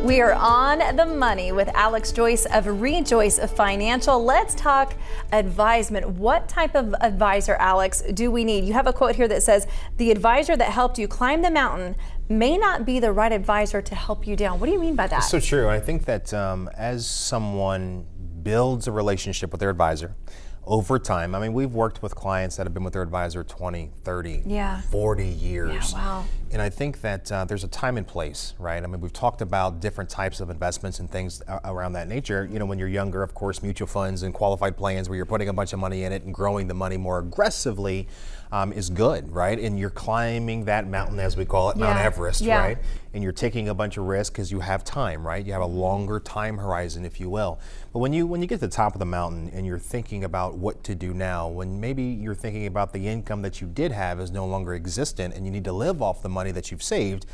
We are on the money with Alex Joyce of ReJoyce Financial. Let's talk advisement. What type of advisor, Alex, do we need? You have a quote here that says, the advisor that helped you climb the mountain may not be the right advisor to help you down. What do you mean by that? It's so true. I think that as someone builds a relationship with their advisor over time, I mean, we've worked with clients that have been with their advisor 20, 30, 40 years. Yeah, wow. And I think that there's a time and place, right? I mean, we've talked about different types of investments and things around that nature. You know, when you're younger, of course, mutual funds and qualified plans where you're putting a bunch of money in it and growing the money more aggressively is good, right? And you're climbing that mountain, as we call it, Mount Everest, right? And you're taking a bunch of risks because you have time, right? You have a longer time horizon, if you will. But when you get to the top of the mountain and you're thinking about what to do now, when maybe you're thinking about the income that you did have is no longer existent and you need to live off the money that you've saved,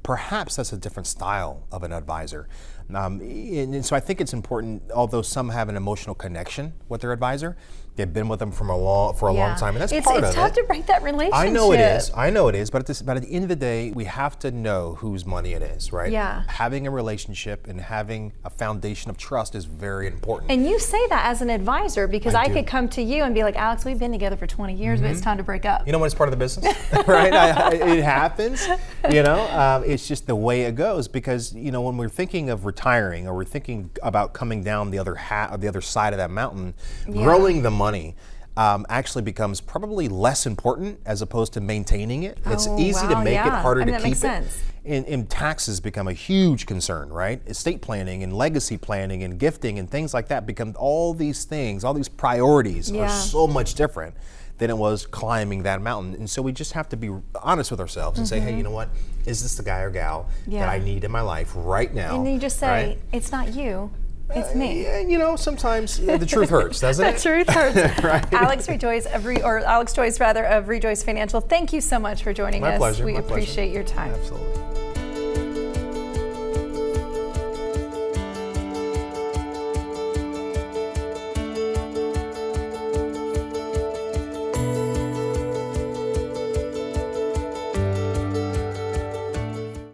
perhaps that's a different style of an advisor. And so I think it's important, although some have an emotional connection with their advisor, they've been with them for a long time, and that's part of it. It's tough to break that relationship. I know it is, but at the end of the day, we have to know whose money it is, right? Yeah. Having a relationship and having a foundation of trust is very important. And you say that as an advisor, because I could come to you and be like, Alex, we've been together for 20 years, but it's time to break up. You know when it's part of the business, right? It happens, you know? It's just the way it goes, because, you know, when we're thinking of retiring or we're thinking about coming down the other side of that mountain, growing the money actually becomes probably less important as opposed to maintaining it. It's easy to make it harder to keep it. And taxes become a huge concern, right? Estate planning and legacy planning and gifting and things like that become all these things, all these priorities are so much different than it was climbing that mountain. And so we just have to be honest with ourselves and say, hey, you know what? Is this the guy or gal that I need in my life right now? And then you just say, it's not you. It's me. You know, sometimes the truth hurts, doesn't it? The truth hurts. Right? Alex Joyce of ReJoyce Financial. Thank you so much for joining us. My pleasure. We appreciate your time. Absolutely.